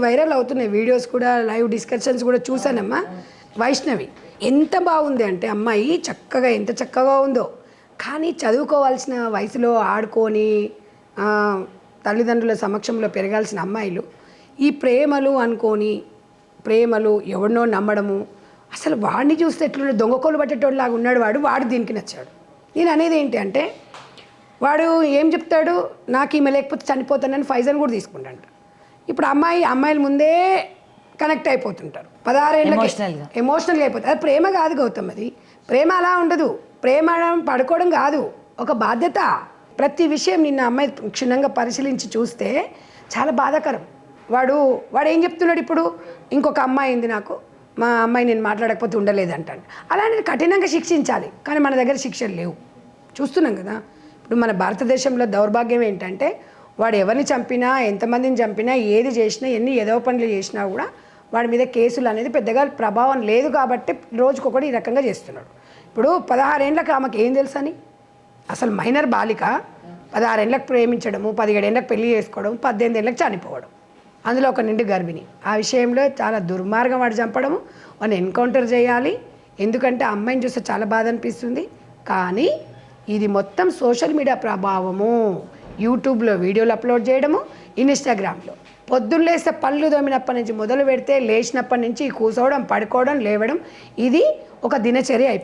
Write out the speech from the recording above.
Viral అవుతున్నాయి videos కూడా, live discussions కూడా చూసానమ్మా. వైష్ణవి ఎంత బాగుంది అంటే అమ్మాయి చక్కగా, ఎంత చక్కగా ఉందో. కానీ చదువుకోవాల్సిన వయసులో ఆడుకొని తల్లిదండ్రుల సమక్షంలో పెరగాల్సిన అమ్మాయిలు ఈ ప్రేమలు అనుకొని, ప్రేమలు ఎవరినో నమ్మడము. అసలు వాడిని చూస్తే ఎట్లున్నాడు, దొంగకోలు పట్టేటోళ్ళలాగా ఉన్నాడు వాడు దీనికి నచ్చాడు. నేను అనేది ఏంటి అంటే, వాడు ఏం చెప్తాడు, నాకు ఈమె లేకపోతే చనిపోతానని ఫైజన్ కూడా తీసుకుంటాడు. ఇప్పుడు అమ్మాయిల ముందే కనెక్ట్ అయిపోతుంటారు. 16 ఏళ్ళకి ఎమోషనల్గా అయిపోతుంది. అది ప్రేమ కాదు గౌతమ్, అది ప్రేమ అలా ఉండదు. ప్రేమ పడుకోవడం కాదు, ఒక బాధ్యత. ప్రతి విషయం నిన్న అమ్మాయి క్షుణ్ణంగా పరిశీలించి చూస్తే చాలా బాధాకరం. వాడు ఏం చెప్తున్నాడు ఇప్పుడు, ఇంకొక అమ్మాయి ఉంది నాకు, మా అమ్మాయి నేను మాట్లాడకపోతే ఉండలేదంటాడు. అలాంటిది కఠినంగా శిక్షించాలి, కానీ మన దగ్గర శిక్షలు లేవు. చూస్తున్నాం కదా ఇప్పుడు మన భారతదేశంలో దౌర్భాగ్యం ఏంటంటే, వాడు ఎవరిని చంపినా, ఎంతమందిని చంపినా, ఏది చేసినా, ఎన్ని ఏదో పనులు చేసినా కూడా వాడి మీద కేసులు అనేది పెద్దగా ప్రభావం లేదు. కాబట్టి రోజుకొకటి ఈ రకంగా చేస్తున్నాడు. ఇప్పుడు 16 ఏళ్ళకి ఆమెకు ఏం తెలుసు అని, అసలు మైనర్ బాలిక 16 ఏళ్ళకి ప్రేమించడము, 17 ఏళ్ళకి పెళ్లి చేసుకోవడం, 18 ఏళ్ళకి చనిపోవడం, అందులో ఒక నిండు గర్భిణి. ఆ విషయంలో చాలా దుర్మార్గం వాడు చంపడము. వాడిని ఎన్కౌంటర్ చేయాలి. ఎందుకంటే ఆ అమ్మాయిని చూస్తే చాలా బాధ అనిపిస్తుంది. కానీ ఇది మొత్తం సోషల్ మీడియా ప్రభావము. యూట్యూబ్లో వీడియోలు అప్లోడ్ చేయడము, ఇన్స్టాగ్రామ్లో పొద్దున్న లేస్తే పళ్ళు దోమినప్పటి నుంచి మొదలు పెడితే లేచినప్పటి నుంచి కూర్చోవడం, పడుకోవడం, లేవడం, ఇది ఒక దినచర్య అయిపోయింది.